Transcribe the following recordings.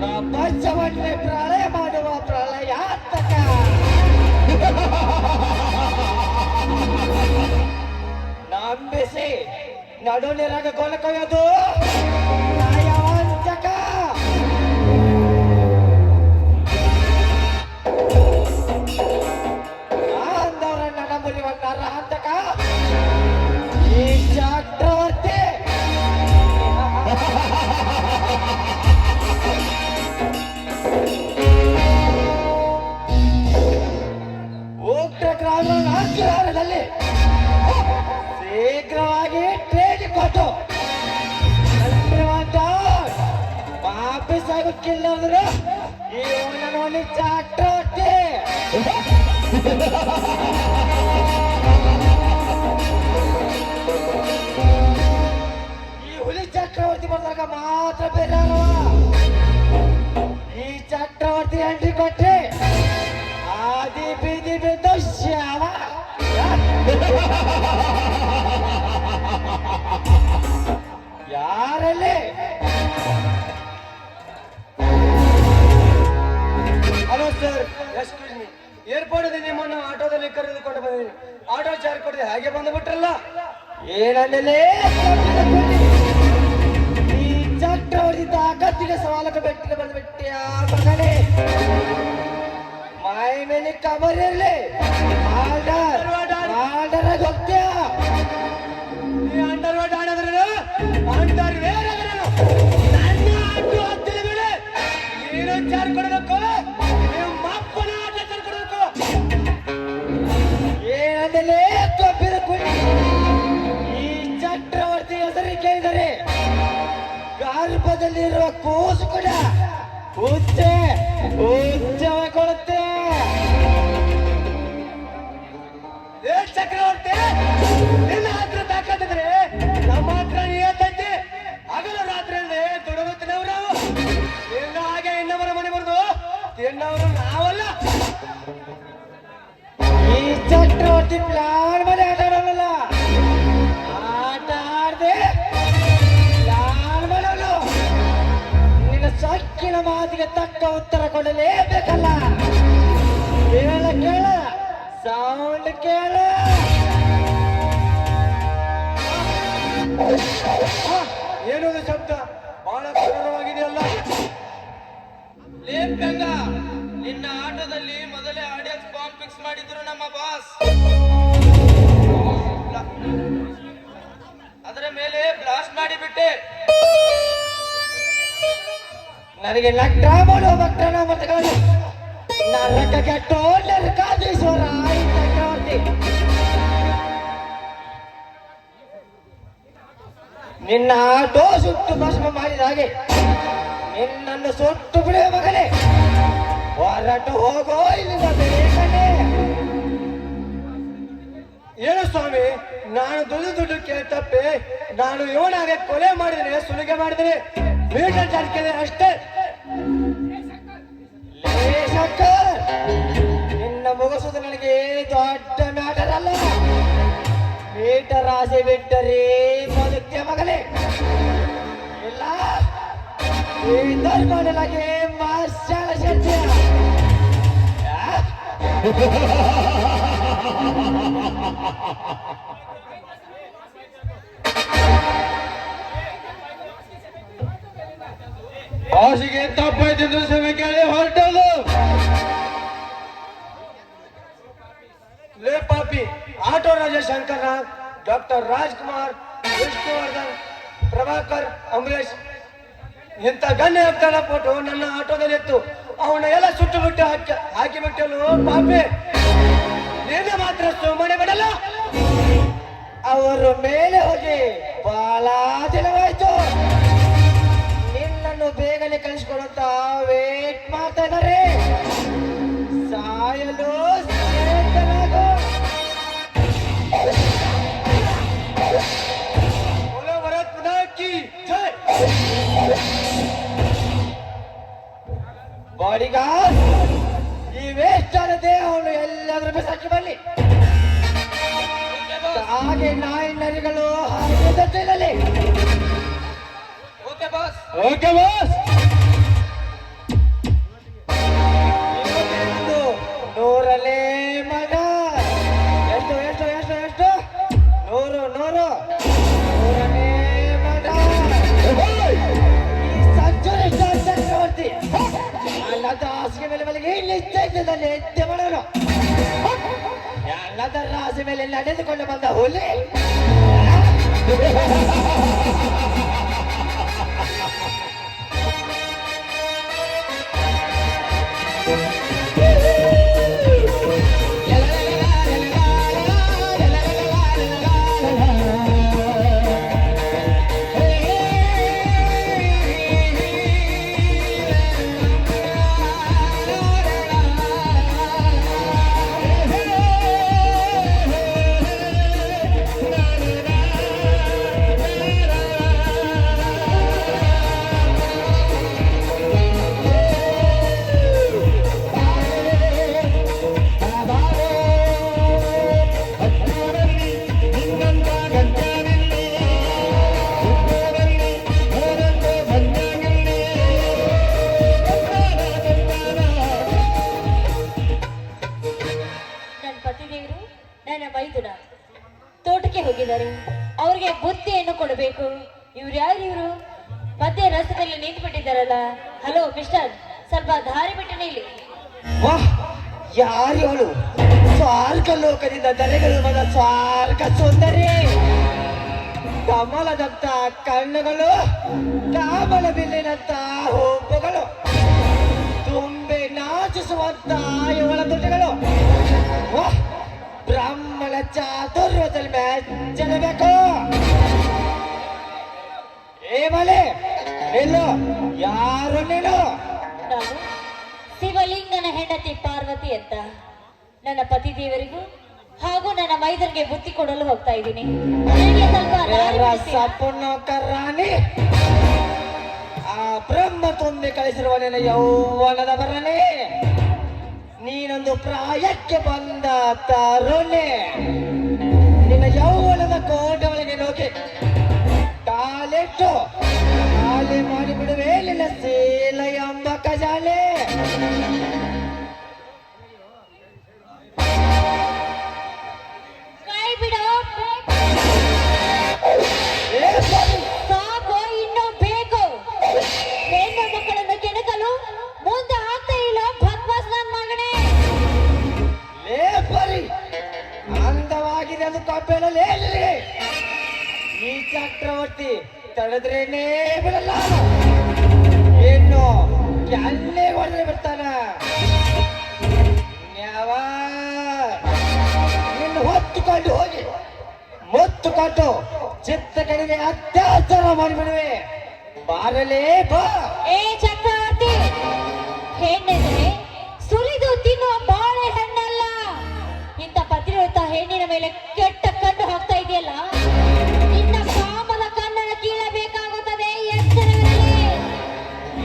ಪ್ರಪಂಚವನ್ನೇ ಪ್ರಳಯ ಮಾಡುವ ಪ್ರಳಯಾತ್ಮಕ ನಂಬಿಸಿ ನಡುನಿರಾಗ ಕೊಲಕೊಯ್ಯೋದು ನಯವಂಚಕ ಅಂದವರನ್ನ ನಂಬುವ ನರಹಂತಕ ಈ ಚಕ್ರವರ್ತಿ ಉಗ್ರ ಗ್ರಾಮದಲ್ಲಿ ಶೀಘ್ರವಾಗಿ ಟ್ರೇನಿಂಗ್ ಕೊಟ್ಟು ವಾಪಸ್ ಆಗೋಕ್ಕಿಲ್ಲ ಅಂದ್ರೆ ಈ ಒಂದು ಚಕ್ರವರ್ತಿ ಈ ಹುಲಿ ಚಕ್ರವರ್ತಿ ಬಂದಾಗ ಮಾತ್ರ ಬೇರೆ ಈ ಚಕ್ರವರ್ತಿ ಎಂಟ್ರಿ ಕೊಟ್ರೆ ಆದಿ ಬೀದಿ ಬಿದ್ದು ಶ್ಯಾಮ ಯಾರಲ್ಲಿ hello sir, excuse me. Airport ನಿಮ್ಮನ್ನು ಆಟೋದಲ್ಲಿ ಕರೆದುಕೊಂಡು ಬಂದಿದ್ದೀನಿ. ಆಟೋ ಚಾರ್ಜ್ ಕೊಡದೆ ಹಾಗೆ ಬಂದುಬಿಟ್ರಲ್ಲ. ಏನಂದಲೇ ಈ ಚಕ್ರವರ್ತಿ ಅಗತ್ತಿಗೆ ಸವಾಲಕ್ಕೆ ಬೆಟ್ಟಿಗೆ ಬಂದ್ಬಿಟ್ಟಿಯ ಮಗನೇ. ಮೈ ಮೇಲೆ ಕಬರ್ ಇರಲಿ ಗೊತ್ತ್ಯಾ ಅಂಡರ್ವೇರ್ ಆಡೋದ್ರ ಅಂಡರ್ವೇರ್ ನನ್ನ ಆಟೋ ಹತ್ತಿರ ಬಿಡು. ನೀನು ಚಾರ್ಜ್ ಕೊಡಬೇಕು, ನಿಮ್ಮ ಅಪ್ಪನ ಆಟೋ ಚಾರ್ಜ್ ಕೊಡಬೇಕು. ಏನಂದಲೇ ತಪ್ಪಿದ ಈ ಚಕ್ರವರ್ತಿ ಹೆಸರು ಕೇಳಿದರೆ ಗರ್ಭದಲ್ಲಿರುವ ಕೂಸು ಕೂಡ ಉಚ್ಚವಾಗೊಳ್ಳುತ್ತೆ. ಚಕ್ರವರ್ತಿ, ನಿನ್ನ ಹತ್ರ ತಾಕತ್ತಿದ್ರೆ ನಮ್ಮ ಹತ್ರ ನೀಯತ್ತೈತಿ. ಹಗಲು ರಾತ್ರಿ ದುಡಿಯುತ್ತಿನವರು ನಿನ್ನ ಹಾಗೆ ಇನ್ನವರ ಮನೆ ಬರುದು ತಿನ್ನವರು ನಾವಲ್ಲ. ಈ ಚಕ್ರವರ್ತಿ ಪ್ಲಾನ್ ಮೇಲೆ ಆಟ ಆಡೋಲ್ಲ, ಆಟ ಆಡದೆ ಪ್ಲಾನ್ ಮಾಡಲು ನಿನ್ನ ಸೊಕ್ಕಿನ ಮಾತಿಗೆ ತಕ್ಕ ಉತ್ತರ ಕೊಡಲೇಬೇಕಲ್ಲ. ಕೇಳ ಕೇಳ ಸೌಂಡ್ ಕೇಳ. ಏನದು ಶಬ್ದ ಬಹಳ ಸುಂದರವಾಗಿದೆಯಲ್ಲ. ಲೇಪಂಗ, ನಿನ್ನ ಆಟೋದಲ್ಲಿ ಮೊದಲೇ ಆಡಿಯನ್ಸ್ ಬಾಂಬ್ ಫಿಕ್ಸ್ ಮಾಡಿದ್ರು ನಮ್ಮ ಬಾಸ್. ಅದರ ಮೇಲೆ ಬ್ಲಾಸ್ಟ್ ಮಾಡಿಬಿಟ್ಟೆ. ನನಗೆ ಲಗ್ನ ಮಾಡುವ ಭಕ್ತನ ಮತಗಳು ನರಕಕ್ಕೆ ನರಕಾಧೀಶ್ವರ ಈ ಚಕ್ರವರ್ತಿ. ನಿನ್ನ ಆಟೋ ಸುಟ್ಟು ಭಸ್ಮ ಮಾಡಿದ ಹಾಗೆ ನಿನ್ನನ್ನು ಸುಟ್ಟು ಬಿಡುವ ಮಗನೇ. ಹೊರಟು ಹೋಗೋ ಇಲ್ಲಿಂದ ಬೇಕನೆ. ಏನು ಸ್ವಾಮಿ, ನಾನು ದುಡ್ಡು ಕೇಳ್ತಪ್ಪೆ. ನಾನು ಇವನಾಗೆ ಕೊಲೆ ಮಾಡಿದ್ರೆ, ಸುಲಿಗೆ ಮಾಡಿದ್ರೆ, ಮೀಟರ್ ಚಾರ್ಜ್ ಕೇಳಿದ್ರೆ ಅಷ್ಟೇ. ಶಂಕರ್, ನಿನ್ನ ಮುಗಿಸುವುದು ನನಗೆ ದೊಡ್ಡ ಮ್ಯಾಟರ್ ಅಲ್ಲ. ಮೀಟರ್ ಆಸೆ ಬಿಟ್ಟರೆ ಬದುಕ್ತಿಯ ಮಗನೇ. ಇಲ್ಲ ಮಾಡಲಾಗಿ ಮಾರ್ಷಾಲ ಶೆಟ್ಟಿಯ ಹಾಸಿಗೆ ತಪ್ಪಾಯ್ತು ಸಮಯ ಕೇಳಿ ಹೊರಟದು. ಲೇ ಪಾಪಿ, ಆಟೋ ರಾಜ ಶಂಕರ, ಡಾಕ್ಟರ್ ರಾಜ್ಕುಮಾರ್, ವಿಷ್ಣುವರ್ಧನ್, ಪ್ರಭಾಕರ್, ಅಂಬರೀಶ್ ಇಂಥ ಗಣ್ಯ ವ್ಯಕ್ತಿಗಳ ಫೋಟೋ ನನ್ನ ಆಟೋದಲ್ಲಿ ಇತ್ತು. ಅವನ ಎಲ್ಲ ಸುಟ್ಟು ಬಿಟ್ಟು ಹಾಕಿಬಿಟ್ಟನು ಪಾಪಿ. ನಿನ್ನ ಮಾತ್ರ ಸುಮ್ಮನೆ ಬಿಡಲ್ಲ. ಅವರು ಮೇಲೆ ಹೋಗಿ ಬಹಳ ದಿನವಾಯ್ತು. ನಿನ್ನನ್ನು ಬೇಗನೆ ಕಳಿಸ್ಕೊಡುತ್ತ ವೇಟ್ ಮಾಡ್ತಾ ಇದ್ದಾರೆ. ಸಾಯಲು ಬಾಡಿಗಾರ್ಡ್, ಈ ವೇಸ್ಟ್ ಆದ ದೇಹವನ್ನು ಎಲ್ಲಾದ್ರೂ ಬಿಸಾಕಿ ಬನ್ನಿ. ಹಾಗೆ ನಾಯಿ ನರಿಗಳು ಹಾಗೆ ಓಕೆ ಬಾಸ್. Okay boss. ಇವತ್ತೇನೊಂದು ನೂರಲ್ಲೇ ಮಗ. ಎಷ್ಟು ಎಷ್ಟು ಎಷ್ಟು ಎಷ್ಟು? ನೂರು ನೂರು ನೂರನೇ ಮಗ. ಈ ಸಂಚುರಿಷ್ಟ ಚಕ್ರವರ್ತಿ ಎಲ್ಲದ ಹಾಸಿಗೆ ಮೇಲೆ ಮಲಗಿ ನಿಶ್ಚಯದಲ್ಲಿ ಎತ್ತೆ ಮಾಡೋನು. ಎಲ್ಲದ ರಾಶಿ ಮೇಲೆ ನಡೆದುಕೊಂಡು ಬಂದ ಹುಲಿ. ತೋಟಕ್ಕೆ ಹೋಗಿದ್ದಾರೆ. ಅವ್ರಿಗೆ ಬುತ್ತಿಯನ್ನು ಕೊಡಬೇಕು. ಇವ್ರು ಯಾರು? ಇವರು ಮಧ್ಯ ರಸ್ತೆಯಲ್ಲಿ ನಿಂತು ಬಿಟ್ಟಿದ್ದಾರಲ್ಲ. ಹಲೋ ಮಿಸ್ಟರ್, ಸ್ವಲ್ಪ ದಾರಿ ಬಿಟ್ಟು ನಿಲ್ಲಿ. ವಾಹ್, ಯಾರು ಸ್ವಾರ್ಕ ಲೋಕದಿಂದ ದರೆಗಳು ಬಂದ ಸ್ವಾರ್ಕ ಸುಂದರಿ. ಕಮಲದಂತ ಕಣ್ಣುಗಳು, ಕಾಮಲ ಬಿಲ್ಲಿನಂತ ಹುಬ್ಬುಗಳು, ತುಂಬೆ ನಾಚಿಸುವಂತ ಇವಳ ತುಟಿಗಳು. ವಾಹ್, ಬ್ರಾಹ್ಮಣ ಚಾತುರ್ಯದಲ್ಲಿ ಮೆಚ್ಚಲೇಬೇಕು. ಏ ಮಲೆ, ನಿಲ್ಲು. ಯಾರು ನೀನು? ನಾನು ಶಿವಲಿಂಗನ ಹೆಂಡತಿ ಪಾರ್ವತಿ ಅಂತ. ನನ್ನ ಪತಿ ದೇವರಿಗೂ ಹಾಗೂ ನನ್ನ ಮೈದನಿಗೆ ಬುತ್ತಿ ಕೊಡಲು ಹೋಗ್ತಾ ಇದ್ದೀನಿ. ನನಗೆ ಸ್ವಲ್ಪ ದಾರಿ ಬಿಡಿಸಿ. ರಾಣಿ, ಆ ಬ್ರಹ್ಮ ತುಂಬಿ ಕಳಿಸಿರುವ ನಿನ್ನ ಯೌವನದ ಬರನೆ. ನೀನೊಂದು ಪ್ರಾಯಕ್ಕೆ ಬಂದ ತರುಣೆ. ನಿನ್ನ ಯೌವನದ ಕೋಟೆ ಒಳಗೆ ನುಗ್ಗಿ ಕಾಲಿಟ್ಟು ಖಾಲಿ ಮಾಡಿಬಿಡುವೆ ನಿನ್ನ ಶೀಲ ಎಂಬ ಖಜಾನೆ. ಕೈ ಬಿಡು. ಏ ಸ್ವಾಮಿ, ಸಾಕು, ಇನ್ನೂ ಬೇಕು. ಹೆಣ್ಣು ಮಕ್ಕಳನ್ನು ಕೆಣಕಲು ಮುಂದೆ ಆಗ್ತಾ ಇಲ್ಲ. ಭದ್ವಾಸ್ ನನ್ ಮಗನೇ. ಲೇ ಬರಿ ಅಂದವಾಗಿದೆ ಅದು ಕಪ್ಪೆಳಲೇ. ಈ ಚಕ್ರವರ್ತಿ ತಡೆದ್ರೇನೇ ಬಿಡಲ್ಲ. ಏನು ಎಣ್ಣೆ ಹೊಡೆದ್ರೆ ಬಿಡ್ತಾನ. ನಿನ್ನ ಹೊತ್ತುಕೊಂಡು ಹೋಗಿ ಮುತ್ತುಕೊಂಡು ಚಿತ್ತ ಕಡೆಗೆ ಅತ್ಯಾಚಾರ ಮಾಡಿಬಿಡುವೆ. ಬಾರಲೇ ಬಾ. ಏ ಚಕ್ರವರ್ತಿ, ಹೆಣ್ಣೆಂದರೆ ಸುರಿದು ತಿನ್ನುವ ಬಾಳೆ ಹಣ್ಣಲ್ಲ. ಇಂಥ ಪತಿವ್ರತ ಹೆಣ್ಣಿನ ಮೇಲೆ ಕೆಟ್ಟ ಕಣ್ಣು ಹಾಕ್ತಾ ಇದೆಯಲ್ಲ, ನಿನ್ನ ಕಾಮದ ಕಣ್ಣನ್ನು ಕೀಳಬೇಕಾಗುತ್ತದೆ. ಎಚ್ಚರವಿರಲಿ.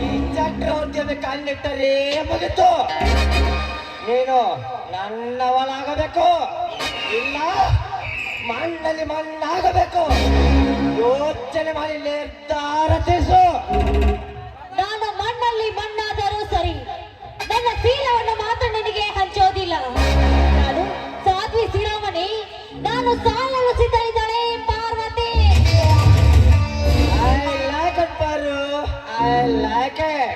ಈ ಚಕ್ರವರ್ತಿಯನ್ನು ಕಣ್ಣಿಟ್ಟರೆ ಮುಗಿತು. ನೀನು ನನ್ನವಳಾಗಬೇಕು, ಇಲ್ಲ ಮಣ್ಣಲ್ಲಿ ಮಣ್ಣಾಗಬೇಕು. ಯೋಚನೆ ಮಾಡಿ ನಿರ್ಧಾರ ತಿಳಿಸು. ನಾನು ಮಣ್ಣಲ್ಲಿ ಮಣ್ಣಾದರೂ ಸರಿ, ನನ್ನ ಶೀಲವನ್ನು ಮಾತ್ರ ನಿನಗೆ ಹಂಚೋದಿಲ್ಲ. ನಾನು ಸಾಧ್ವಿ ಶಿರೋಮಣಿ. ನಾನು ಸಾಲಲು ಸಿದ್ಧರಿದ್ದಾಳೆ Parvati. I like it, Paru. I like it.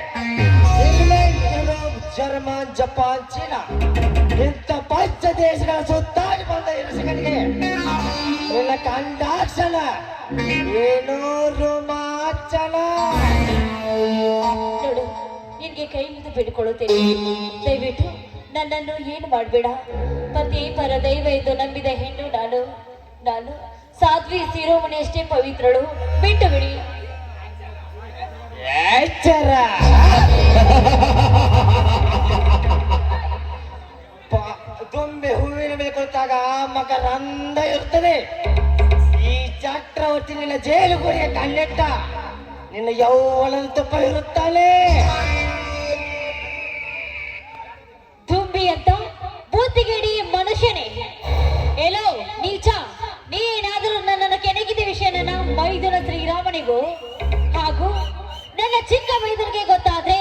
England, Europe, German, Japan, China ಇಂಥ ಪಂಚ ದೇಶಗಳ ಸುತ್ತಾಡಿ ಬಂದ ಇರಿಸಿಗಳಿಗೆ ನಿನ್ನ ಕಂಡಾಕ್ಷಣ ಏನೋ ರೋಮಾಂಚನ. ನೋಡು, ನಿನ್ಗೆ ಕೈ ಮುಗಿದು ಬಿಡ್ಕೊಳ್ಳುತ್ತೇನೆ. ದಯವಿಟ್ಟು ನನ್ನನ್ನು ಏನು ಮಾಡಬೇಡ. ಪತಿ ಪರ ದೈವ ಎಂದು ನಂಬಿದ ಹೆಣ್ಣು ನಾನು. ನಾನು ಸಾಧ್ವಿ ಶಿರೋಮಣಿ ಅಷ್ಟೇ ಪವಿತ್ರಳು. ಬಿಟ್ಟು ಬಿಡಿ. ಎಚ್ಚರ. ದುಂಬೆ ಹೂವಿನ ಮೇಲೆ ಕುಳಿತಾಗ ಮಕರಂದ ಇರ್ತದೆ. ಈ ಚಕ್ರವರ್ತಿ ನಿನ್ನ ಜೈಲು ಗುರಿಯ ಕಣ್ಣಿಟ್ಟ ನಿನ್ನ ಯೌವನದ ತುಪ್ಪ ಇರುತ್ತಾನೆ. ತುಂಬಿ ಅಂತ ಬುದ್ಧಿಗಿಡಿ ಮನುಷ್ಯನೇ. ಎಲ್ಲೋ ನೀಚ, ನೀ ನೀವು? ಹಾಗೂ ನನ್ನ ಚಿಕ್ಕ ಮೈದನಿಗೆ ಗೊತ್ತಾದ್ರೆ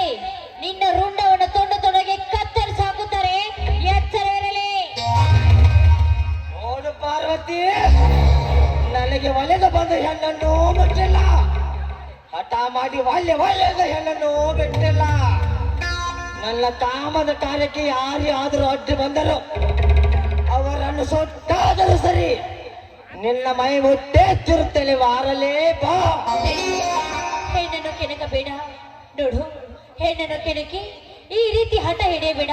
ನಿನ್ನ ರುಂಡವನ್ನು ತೊಡೆಗೆ ಕತ್ತರಿಸಿ ಹಾಕುತ್ತಾರೆ. ಎಚ್ಚರ ಇರಲಿ. ನೋಡು ಪಾರ್ವತಿ, ನನಗೆ ಒಲೆದು ಬಂದ ಹೆಣ್ಣನ್ನು ಬಿಟ್ಟಿಲ್ಲ. ಹಠ ಮಾಡಿ ಒಳ್ಳೆದ ಹೆಣ್ಣನ್ನು ಬಿಟ್ಟಿಲ್ಲ. ನನ್ನ ಕಾಮದ ಕಾರ್ಯಕ್ಕೆ ಯಾರಾದರೂ ಅಡ್ಡಿ ಬಂದರು ಅವರನ್ನು ಸೊಟ್ಟಾದರೂ ಸರಿ, ನಿನ್ನ ಮೈ ಮುಟ್ಟೆತ್ತಿರುತ್ತೇನೆ. ವಾರಲೇ ಬಾ. ಹೆಣ್ಣನ್ನು ಕೆಣಕಬೇಡ. ನೋಡು, ಹೆಣ್ಣನ್ನು ಕೆಣಕಿ ಈ ರೀತಿ ಹಠ ಹಿಡಿಯಬೇಡ.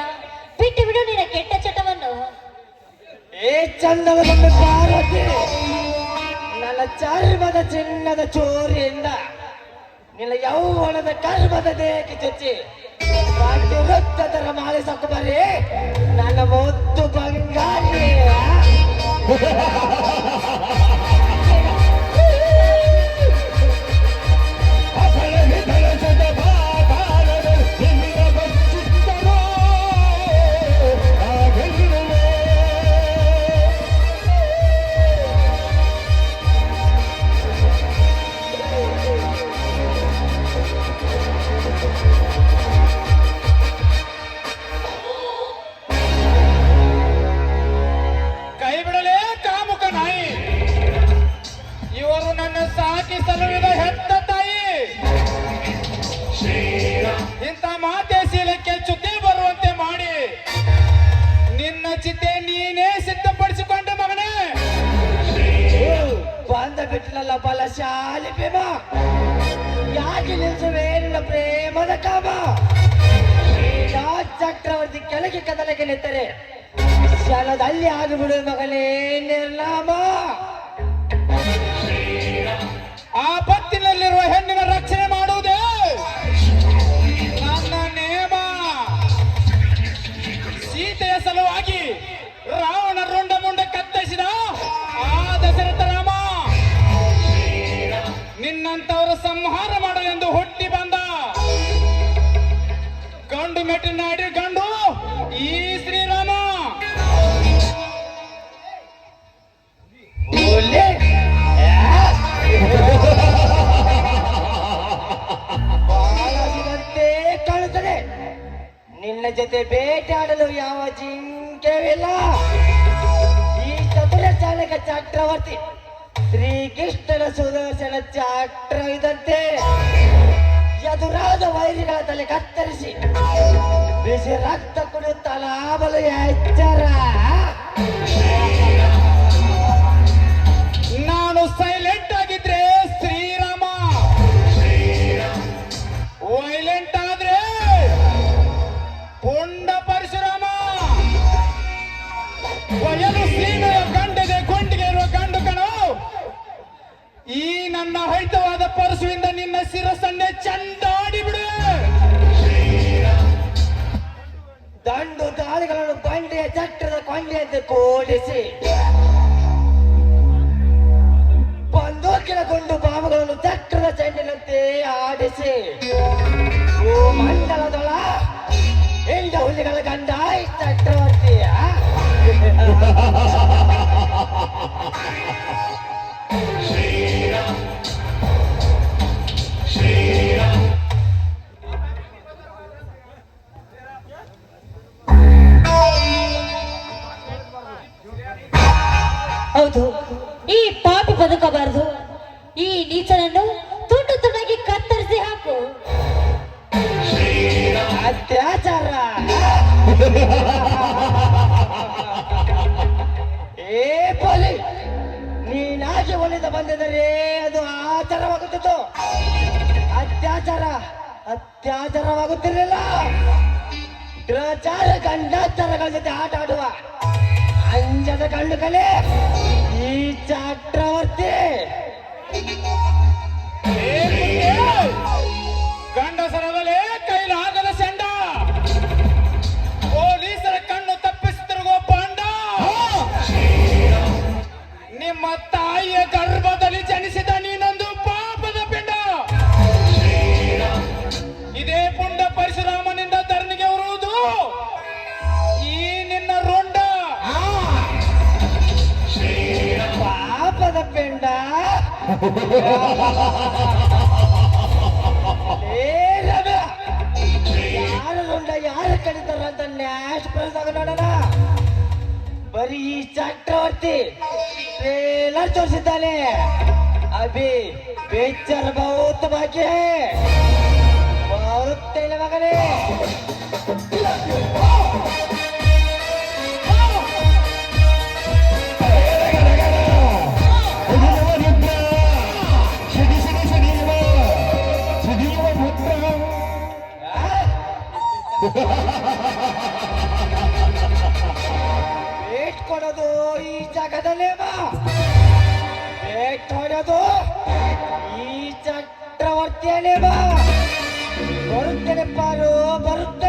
ಬಿಟ್ಟು ಬಿಡು ನಿನ್ನ ಕೆಟ್ಟ ಚಟವನ್ನು. ಏ ಚಂದದ ಬೊಮ್ಮೆ ಪಾರ್ವತಿ, ನನ್ನ ಚರ್ಮದ ಚಿನ್ನದ ಚೋರಿಯಿಂದ ನಿನ್ನ ಯೌವನದ ಕರ್ಮದ ದೇಹಕ್ಕೆ ಚುಚ್ಚಿ ಪಾಟಿ ವೃತ್ತದರ ಮಾಲೆ ಸಾಕು ಬರೀ ನನ್ನ ಮುದ್ದು ಬಂಗಾರಿ. ಕೈ ಬಿಡಲೇ ಕಾಮುಕ ನಾಯಿ. ಇವರು ನನ್ನ ಸಾಕಿ ಸಲುವಿದ ಹೆತ್ತ ತಾಯಿ. ಇಂಥ ಮಾತೆ ಶೀಲಕ್ಕೆ ಚ್ಯುತಿ ಬರುವಂತೆ ಮಾಡಿ ನಿನ್ನ ಚಿತೆ ನೀನೇ ಸಿದ್ಧಪಡಿಸಿಕೊಂಡ ಮಗನೇ. ಬಂದ ಬಿಟ್ಲಲ್ಲ ಬಲಶಾಲಿ ಭೀಮ, ಯಾಕೆ ನಿಲ್ಸುವೆ ನಿನ್ನ ಪ್ರೇಮದ ಕಾಮ? ಚಕ್ರವರ್ತಿ ಕೆಳಗೆ ಕದಲಕ್ಕೆ ನಿಂತರೆ ಕ್ಷಣದಲ್ಲಿ ಆಗಿಬಿಡು ಮಗನೇ ನಿರ್ನಾಮ. ಆ ಪತ್ತಿನಲ್ಲಿರುವ ಹೆಣ್ಣಿನ ರಕ್ಷಣೆ ಮಾಡುವುದೇ ನನ್ನ ನೇಮ. ಸೀತೆಯ ಸಲುವಾಗಿ ರಾವಣ ರುಂಡ ಮುಂಡ ಕತ್ತರಿಸಿದ ಆ ದಶರಥ ರಾಮ ನಿನ್ನಂತವರ ಸಂಹಾರ ಮಾಡಲೆಂದು ಹುಟ್ಟಿ ಬಂದ ಗಂಡು ಮೆಟ್ಟಿನಾಡಿ ಗಂಡು ಈ ಶ್ರೀರಾಮ. ಒಳ್ಳೆ ಬಾಳದಿನಂತೆ ಕಾಣುತ್ತದೆ. ನಿನ್ನ ಜೊತೆ ಬೇಟೆಯಾಡಲು ಯಾವ ಜಿಂಕೆವಿಲ್ಲ. ಈ ಚತುರ ಚಾಲಕ ಚಕ್ರವರ್ತಿ ಶ್ರೀಕೃಷ್ಣನ ಸುದರ್ಶನ ಚಕ್ರವಿದಂತೆ ಎದುರಾದ ವೈರಿಗಳ ತಲೆ ಕತ್ತರಿಸಿ ಬಿಸಿ ರಕ್ತ ಕುಡಿಯುತ್ತ ಲಾಭಲು ಎಚ್ಚರ. ನಾನು ಸೈಲೆಂಟ್ ಆಗಿದ್ರೆ ಶ್ರೀರಾಮ, ವೈಲೆಂಟ್ ಆದ್ರೆ ಪುಂಡ ಪರಶುರಾಮ. ಬಯಲು ಸೀಮೆಯ ಗಂಡದೆ ಗೊಂಡಿಗೆ ಇರುವ ಗಂಡು ಕಣೋ. ಈ ನನ್ನ ಹೈತವಾದ ಪರಶುವಿಂದ ನಿನ್ನ ಶಿರಸನ್ನೇ ಚಂಡಾಡಿ ಬಿಡು. ದಂಡು ದಾಳಿಗಳನ್ನು ಕೊಂಡೆಯ ಚಕ್ರದ ಕೊಂಡೆಯಂತೆ ಕೂಡಿಸಿ ಬಂದೂಕಿನ ಗುಂಡು ಬಾಂಬುಗಳನ್ನು ಚಕ್ರದ ಚೆಂಡಿನಂತೆ ಆಡಿಸಿ ಮಂಡಲದೊಳ ಎಂಡ ಹುಲಿಗಳ ಗಂಡ ಈ ಚಕ್ರವರ್ತಿಯ ಹೌದು, ಈ ಪಾಪಿ ಬದುಕಬಾರದು. ಈ ನೀಚನನ್ನು ತುಂಡು ತುಂಡಾಗಿ ಕತ್ತರಿಸಿ ಹಾಕು. ಅತ್ಯಾಚಾರ. ಏ ಪೊಲಿ, ನೀನಾಗಿ ಒಲಿದ ಬಂದಿದರೆ ಅದು ಆಚಾರವಾಗುತ್ತಿತ್ತು. ಅತ್ಯಾಚಾರವಾಗುತ್ತಿರಲಿಲ್ಲ. ಗ್ರಹಚಾರ ಗಂಡಾಚಾರಗಳ ಜೊತೆ ಆಟ ಆಡುವ ಅಂಜದ ಗಂಡು ಕಲೆ ಈ ಚಕ್ರವರ್ತಿ. ಗಂಡಸರದಲೇ ಕೈಲಾಗದ ಸೆಂಡ, ಪೊಲೀಸರ ಕಣ್ಣು ತಪ್ಪಿಸಿ ತಿರುಗುವ ಪಾಂಡ. ನಿಮ್ಮ ತಾಯಿಯ ಗರ್ಭದಲ್ಲಿ ಜನಿಸಿದ ನೀನೊಂದು ಪಾಪದ ಪಿಂಡ. ಇದೇ ಪುಂಡ ಪರಶುರಾಮನಿಂದ ಧರಣಿಗೆ ಬರುವುದು ಈ ನಿನ್ನ ರುಂಡ. ಪಾಪದ ಪಿಂಡ ಯಾರು ರುಂಡ ಯಾರು ಕಡಿತಾರ ಅಂತ ನ್ಯಾಷ್ ಪ್ರಸಾದ ನೋಡೋಣ. ಬರೀ ಈ ಚಕ್ರವರ್ತಿ ಟ್ರೇಲರ್ ತೋರಿಸಿದ್ದಾನೆ. ಅಭಿ ಪಿಕ್ಚರ್ ಬಹುತ್ ಬಾಕಿ ಹೈ, ಬರುತ್ತೇನೆ ಮಗನೇ. ಭೇಟ್ ಕೊಡೋದು ಈ ಜಾಗದಲ್ಲೇ ಬಾ, ಭೇಟ್ ಹೊಡೋದು ಈ ಚಕ್ರವರ್ತಿಯಲ್ಲೇ ಬಾ. ಬರುತ್ತೇನೆ ಪಾರು, ಬರುತ್ತೆ.